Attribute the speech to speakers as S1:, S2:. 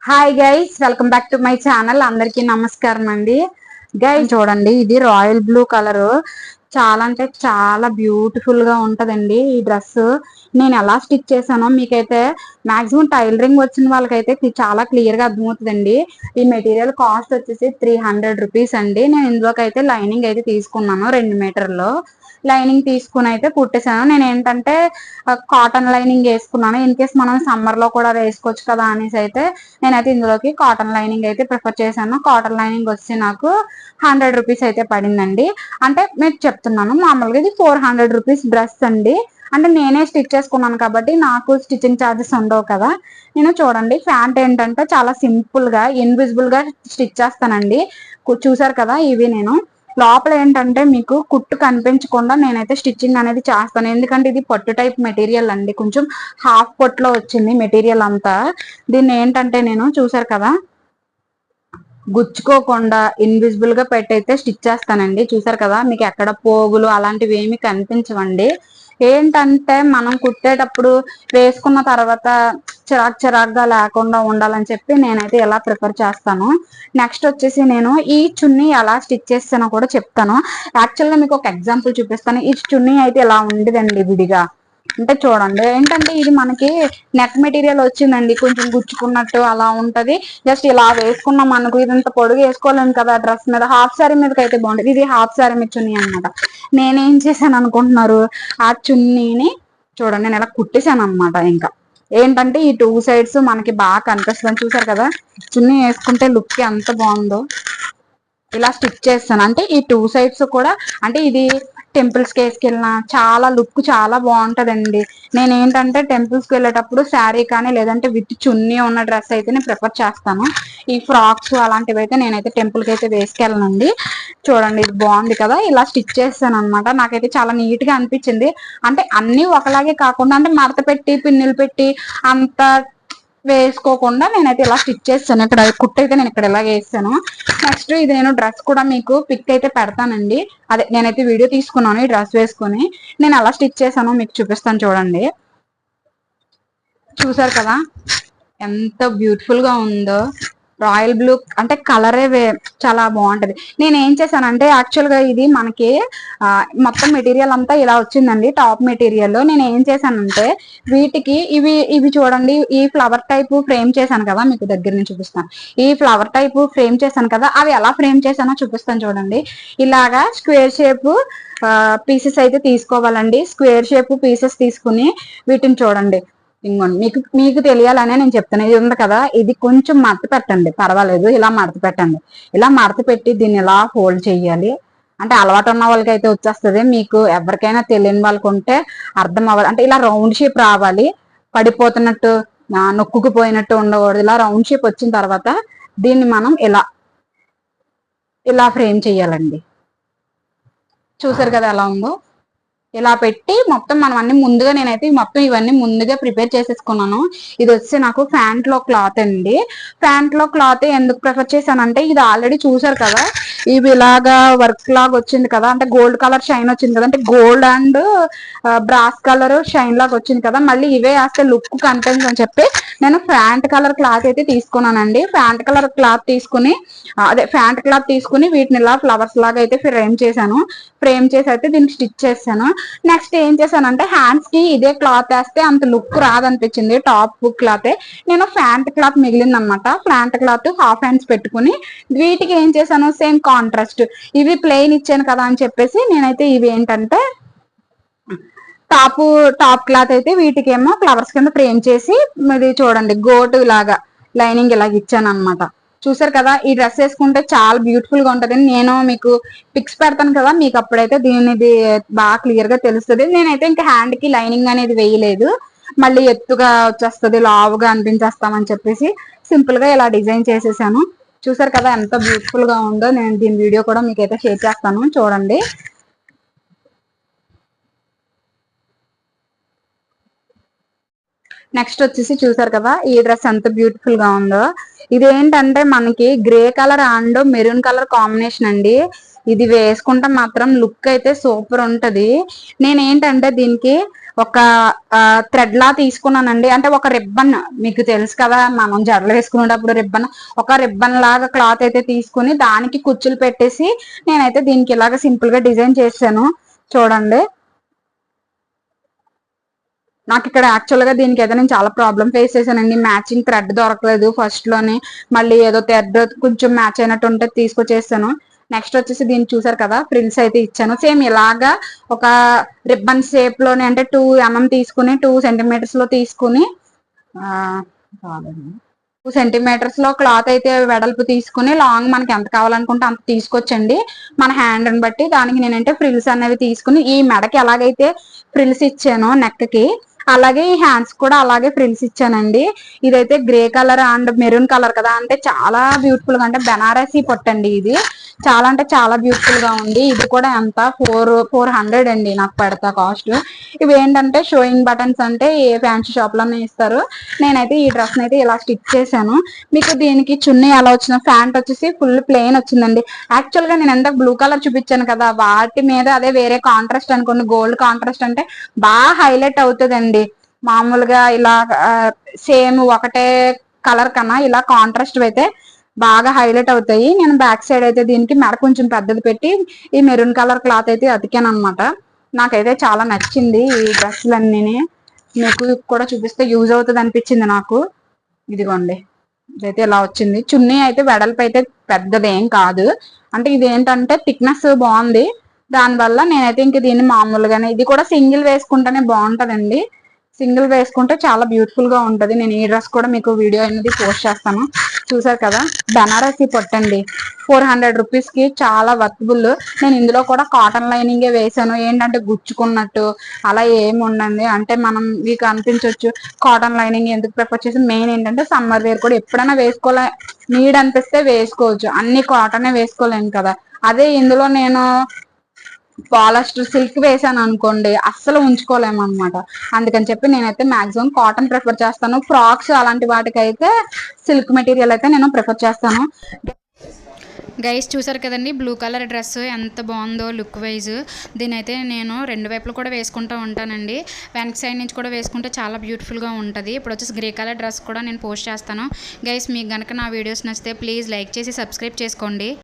S1: Hi guys, welcome back to my channel. అందరికీ నమస్కారం అండి. గైస్ చూడండి, ఇది రాయల్ బ్లూ కలర్. చాలా అంటే చాలా బ్యూటిఫుల్ గా ఉంటదండి ఈ డ్రెస్. నేను ఎలా స్టిచ్ చేశానో మీకైతే మాక్సిమం టైలరింగ్ వచ్చిన వాళ్ళకైతే చాలా క్లియర్ గా అర్థమవుతుందండి. ఈ మెటీరియల్ కాస్ట్ వచ్చేసి 300 రూపీస్ అండి. నేను ఇందులోకి అయితే లైనింగ్ అయితే తీసుకున్నాను 2 మీటర్లో. లైనింగ్ తీసుకుని అయితే కుట్టేశాను. నేను ఏంటంటే కాటన్ లైనింగ్ వేసుకున్నాను. ఇన్ కేస్ మనం సమ్మర్ లో కూడా వేసుకోవచ్చు కదా అనేసి అయితే నేనైతే ఇందులోకి కాటన్ లైనింగ్ అయితే ప్రిఫర్ చేశాను. కాటన్ లైనింగ్ వచ్చి నాకు 100 రూపీస్ అయితే పడిందండి. అంటే మీకు చెప్తున్నాను, మామూలుగా ఇది 400 రూపీస్ డ్రెస్ అండి. అంటే నేనే స్టిచ్ చేసుకున్నాను కాబట్టి నాకు స్టిచ్చింగ్ ఛార్జెస్ ఉండవు కదా. నేను చూడండి, ప్యాంట్ ఏంటంటే చాలా సింపుల్ గా ఇన్విజిబుల్ గా స్టిచ్ చేస్తానండి. చూసారు కదా, ఇవి నేను లోపల ఏంటంటే మీకు కుట్టు కనిపించకుండా నేనైతే స్టిచ్చింగ్ అనేది చేస్తాను. ఎందుకంటే ఇది పట్టు టైప్ మెటీరియల్ అండి, కొంచెం హాఫ్ పొట్లో వచ్చింది మెటీరియల్ అంతా. దీన్ని ఏంటంటే నేను చూసారు కదా, గుచ్చుకోకుండా ఇన్విజిబుల్ గా పెట్టయితే స్టిచ్ చేస్తానండి. చూసారు కదా, మీకు ఎక్కడ పోగులు అలాంటివి ఏమి కనిపించవండి. ఏంటంటే మనం కుట్టేటప్పుడు వేసుకున్న తర్వాత చిరాగ్గా లేకుండా ఉండాలని చెప్పి నేనైతే ఎలా ప్రిఫర్ చేస్తాను. నెక్స్ట్ వచ్చేసి నేను ఈ చున్నీ ఎలా స్టిచ్ చేస్తానో కూడా చెప్తాను. యాక్చువల్గా మీకు ఒక ఎగ్జాంపుల్ చూపిస్తాను. ఈ చున్నీ అయితే ఇలా ఉండదండి విడిగా. అంటే చూడండి, ఏంటంటే ఇది మనకి నెట్ మెటీరియల్ వచ్చిందండి, కొంచెం గుచ్చుకున్నట్టు అలా ఉంటది. జస్ట్ ఇలా వేసుకున్నాం మనకు, ఇదంత పొడుగు వేసుకోలేము కదా డ్రెస్ మీద. హాఫ్ సారీ మీదకి అయితే బాగుంటుంది. ఇది హాఫ్ సారీ మీద చున్నీ అనమాట. నేనేం చేశాను అనుకుంటున్నారు, ఆ చున్నీని చూడండి నేను ఇలా కుట్టేశాను అనమాట. ఇంకా ఏంటంటే ఈ 2 సైడ్స్ మనకి బాగా కనిపిస్తుంది. చూసారు కదా, చున్నీ వేసుకుంటే లుక్ ఎంత బాగుందో. ఇలా స్టిచ్ చేస్తాను. అంటే ఈ 2 సైడ్స్ కూడా, అంటే ఇది టెంపుల్స్ కి వేసుకెళ్ళినా చాలా లుక్ చాలా బాగుంటదండి. నేను ఏంటంటే టెంపుల్స్ కి వెళ్ళేటప్పుడు శారీ కానీ లేదంటే విత్ చున్నీ ఉన్న డ్రెస్ అయితే నేను ప్రిఫర్ చేస్తాను. ఈ ఫ్రాక్స్ అలాంటివి అయితే నేనైతే టెంపుల్ కి అయితే వేసుకెళ్ళనండి. చూడండి, ఇది బాగుంది కదా. ఇలా స్టిచ్ చేస్తాను అనమాట. నాకైతే చాలా నీట్ గా అనిపించింది. అంటే అన్ని ఒకలాగే కాకుండా, అంటే మడత పెట్టి పిన్నులు పెట్టి అంత వేసుకోకుండా నేనైతే ఇలా స్టిచ్ చేస్తాను. ఇక్కడ కుట్టు అయితే నేను ఇక్కడ ఇలా వేస్తాను. నెక్స్ట్ ఇది నేను డ్రెస్ కూడా మీకు పిక్ అయితే పెడతానండి. అదే నేనైతే వీడియో తీసుకున్నాను ఈ డ్రెస్ వేసుకొని. నేను ఎలా స్టిచ్ చేశానో మీకు చూపిస్తాను చూడండి. చూసారు కదా ఎంత బ్యూటిఫుల్ గా ఉందో. రాయల్ బ్లూ అంటే కలరే చాలా బాగుంటది. నేను ఏం చేశానంటే యాక్చువల్ గా ఇది మనకి మొత్తం మెటీరియల్ అంతా ఇలా వచ్చిందండి. టాప్ మెటీరియల్ నేను ఏం చేశానంటే వీటికి ఇవి చూడండి, ఈ ఫ్లవర్ టైప్ ఫ్రేమ్ చేశాను కదా, మీకు దగ్గర నుంచి చూపిస్తాను. ఈ ఫ్లవర్ టైప్ ఫ్రేమ్ చేశాను కదా, అవి ఎలా ఫ్రేమ్ చేశానో చూపిస్తాను చూడండి. ఇలాగా స్క్వేర్ షేప్ పీసెస్ అయితే తీసుకోవాలండి. స్క్వేర్ షేప్ పీసెస్ తీసుకుని వీటిని చూడండి, ఇంకోండి మీకు తెలియాలనే నేను చెప్తాను. ఇది ఉంది కదా, ఇది కొంచెం మడత పెట్టండి, పర్వాలేదు. ఇలా మడత పెట్టండి. ఇలా మడత పెట్టి దీన్ని ఇలా ఫోల్డ్ చేయాలి. అంటే అలవాటు ఉన్న వాళ్ళకి అయితే వచ్చేస్తుంది. మీకు ఎవరికైనా తెలియని వాళ్ళకి ఉంటే అర్థం అవ్వాలి. అంటే ఇలా రౌండ్ షేప్ రావాలి, పడిపోతున్నట్టు నొక్కుకుపోయినట్టు ఉండకూడదు. ఇలా రౌండ్ షేప్ వచ్చిన తర్వాత దీన్ని మనం ఇలా ఫ్రేమ్ చేయాలండి. చూసారు కదా ఎలా ఉందో. ఇలా పెట్టి మొత్తం మనం అన్ని ముందుగా, నేనైతే మొత్తం ఇవన్నీ ముందుగా ప్రిపేర్ చేసేసుకున్నాను. ఇది వచ్చి నాకు ప్యాంట్ లో క్లాత్ అండి. ప్యాంట్ లో క్లాత్ ఎందుకు ప్రిఫర్ చేశానంటే, ఇది ఆల్రెడీ చూసారు కదా, ఇవి ఇలాగా వర్క్ లాగా వచ్చింది కదా, అంటే గోల్డ్ కలర్ షైన్ వచ్చింది కదా, అంటే gold and brass colour shine లాగా వచ్చింది కదా. మళ్ళీ ఇవే వేస్తే లుక్ కనిపించని అని చెప్పి నేను ప్యాంట్ కలర్ క్లాత్ అయితే తీసుకున్నానండి. ప్యాంట్ కలర్ క్లాత్ తీసుకుని ప్యాంట్ క్లాత్ తీసుకుని వీటిని ఇలా ఫ్లవర్స్ లాగా అయితే ఫ్రేమ్ చేశాను. ఫ్రేమ్ చేసి అయితే దీనికి స్టిచ్ చేశాను. నెక్స్ట్ ఏం చేశానంటే హ్యాండ్స్ కి ఇదే క్లాత్ వేస్తే అంత లుక్ రాదనిపించింది. టాప్ క్లాత్ నేను ప్యాంట్ క్లాత్ మిగిలింది అనమాట. ప్యాంట్ క్లాత్ హాఫ్ హ్యాండ్స్ పెట్టుకుని వీటికి ఏం చేశాను, సేమ్ కాంట్రాస్ట్. ఇవి ప్లెయిన్ ఇచ్చాను కదా అని చెప్పేసి నేనైతే ఇవి ఏంటంటే టాప్ క్లాత్ అయితే వీటికేమో ఫ్లవర్స్ కింద ఫ్రేమ్ చేసి, ఇది చూడండి గోటు లాగా లైనింగ్ ఇలాగ ఇచ్చాను అనమాట. చూసారు కదా, ఈ డ్రెస్ వేసుకుంటే చాలా బ్యూటిఫుల్ గా ఉంటది. నేను మీకు పిక్స్ పెడతాను కదా, మీకు అప్పుడైతే దీనిది బాగా క్లియర్ గా తెలుస్తుంది. నేనైతే ఇంకా హ్యాండ్ కి లైనింగ్ అనేది వేయలేదు. మళ్ళీ ఎత్తుగా వచ్చేస్తుంది, లావుగా అనిపించేస్తామని చెప్పేసి సింపుల్ గా ఇలా డిజైన్ చేసేసాను. చూసారు కదా ఎంత బ్యూటిఫుల్ గా ఉందో. నేను దీని వీడియో కూడా మీకైతే షేర్ చేస్తాను చూడండి. నెక్స్ట్ వచ్చేసి చూసారు కదా ఈ డ్రెస్ ఎంత బ్యూటిఫుల్ గా ఉందో. ఇదేంటంటే మనకి grey colour and maroon colour combination అండి. ఇది వేసుకుంటే మాత్రం లుక్ అయితే సూపర్ ఉంటది. నేనేంటంటే దీనికి ఒక థ్రెడ్ లా తీసుకున్నానండి. అంటే ఒక రిబ్బన్, మీకు తెలుసు కదా మనం జడలు వేసుకునేటప్పుడు రిబ్బన్, ఒక రిబ్బన్ లాగా క్లాత్ అయితే తీసుకుని దానికి కుచ్చులు పెట్టేసి నేనైతే దీనికి ఇలాగ సింపుల్ గా డిజైన్ చేశాను. చూడండి, నాకు ఇక్కడ యాక్చువల్ గా దీనికి అయితే నేను చాలా ప్రాబ్లం ఫేస్ చేశానండి. మ్యాచింగ్ థ్రెడ్ దొరకలేదు ఫస్ట్ లోనే, మళ్ళీ ఏదో థ్రెడ్ కొంచెం మ్యాచ్ అయినట్టు ఉంటే తీసుకొచ్చేసాను. నెక్స్ట్ వచ్చేసి దీన్ని చూసారు కదా, ఫ్రిల్స్ అయితే ఇచ్చాను. సేమ్ ఇలాగా ఒక రిబ్బన్ షేప్ లోనే, అంటే 2 mm తీసుకుని 2 centimeters లో తీసుకుని 2 centimeters లో క్లాత్ అయితే వెడల్పు తీసుకుని లాంగ్ మనకి ఎంత కావాలనుకుంటే అంత తీసుకొచ్చండి. మన హ్యాండ్ ని బట్టి దానికి నేనంటే ఫ్రిల్స్ అనేవి తీసుకుని ఈ మెడకి ఎలాగైతే ఫ్రిల్స్ ఇచ్చానో నెక్ కి, అలాగే ఈ హ్యాండ్స్ కూడా అలాగే ఫ్రిల్స్ ఇచ్చానండి. ఇదైతే grey colour and maroon colour కదా, అంటే చాలా బ్యూటిఫుల్ గా, అంటే బెనారసీ పట్టండి ఇది. చాలా అంటే చాలా బ్యూటిఫుల్ గా ఉంది. ఇది కూడా ఎంత 400 అండి నాకు పడతా కాస్ట్. ఇవి ఏంటంటే షోయింగ్ బటన్స్, అంటే ఏ ఫ్యాన్సీ షాప్ లోనే ఇస్తారు. నేనైతే ఈ డ్రెస్ అయితే ఇలా స్టిచ్ చేశాను. మీకు దీనికి చున్నీ ఎలా వచ్చిన, ప్యాంట్ వచ్చేసి ఫుల్ ప్లెయిన్ వచ్చిందండి. యాక్చువల్ గా నేను ఎంత బ్లూ కలర్ చూపించాను కదా, వాటి మీద అదే వేరే కాంట్రాస్ట్ అనుకోండి, గోల్డ్ కాంట్రాస్ట్ అంటే బాగా హైలైట్ అవుతుందండి. మామూలుగా ఇలా సేమ్ ఒకటే కలర్ కన్నా ఇలా కాంట్రాస్ట్ అయితే బాగా హైలైట్ అవుతాయి. నేను బ్యాక్ సైడ్ అయితే దీనికి మెడ కొంచెం పెద్దది పెట్టి ఈ మెరూన్ కలర్ క్లాత్ అయితే అతికాను అనమాట. నాకైతే చాలా నచ్చింది ఈ డ్రెస్సులన్నీ. మీకు కూడా చూపిస్తే యూజ్ అవుతుంది అనిపించింది నాకు. ఇదిగోండి, ఇదైతే ఇలా వచ్చింది. చున్నీ అయితే వెడల్పు అయితే పెద్దదేం కాదు, అంటే ఇది ఏంటంటే థిక్నెస్ బాగుంది. దానివల్ల నేనైతే ఇంక దీన్ని మామూలుగానే, ఇది కూడా సింగిల్ వేసుకుంటేనే బాగుంటదండి. సింగిల్ వేసుకుంటే చాలా బ్యూటిఫుల్ గా ఉంటది. నేను ఈ డ్రెస్ కూడా మీకు వీడియో అనేది పోస్ట్ చేస్తాను. చూసారు కదా, బనారసి పట్టండి, 400 రూపీస్ కి చాలా వర్తబుల్. నేను ఇందులో కూడా కాటన్ లైనింగే వేసాను. ఏంటంటే గుచ్చుకున్నట్టు అలా ఏమి ఉండండి. అంటే మనం మీకు అనిపించవచ్చు కాటన్ లైనింగ్ ఎందుకు ప్రిఫర్ చేసి, మెయిన్ ఏంటంటే సమ్మర్ వేర్ కూడా ఎప్పుడైనా వేసుకోలే, నీడ్ అనిపిస్తే వేసుకోవచ్చు, అన్ని కాటనే వేసుకోలేము కదా. అదే ఇందులో నేను పాలిస్టర్ సిల్క్ వేసాను అనుకోండి, అస్సలు ఉంచుకోలేము అనమాట. అందుకని చెప్పి నేనైతే మాక్సిమం కాటన్ ప్రిఫర్ చేస్తాను. ఫ్రాక్స్ అలాంటి వాటికైతే సిల్క్ మెటీరియల్ అయితే నేను ప్రిఫర్ చేస్తాను.
S2: గైస్ చూసారు కదండి, బ్లూ కలర్ డ్రెస్ ఎంత బాగుందో లుక్ వైజ్. దీని అయితే నేను 2 వైపులు కూడా వేసుకుంటూ ఉంటానండి. వెనక్ సైడ్ నుంచి కూడా వేసుకుంటే చాలా బ్యూటిఫుల్గా ఉంటుంది. ఇప్పుడు వచ్చేసి గ్రే కలర్ డ్రెస్ కూడా నేను పోస్ట్ చేస్తాను. గైస్ మీకు కనుక నా వీడియోస్ నచ్చితే ప్లీజ్ లైక్ చేసి సబ్స్క్రైబ్ చేసుకోండి.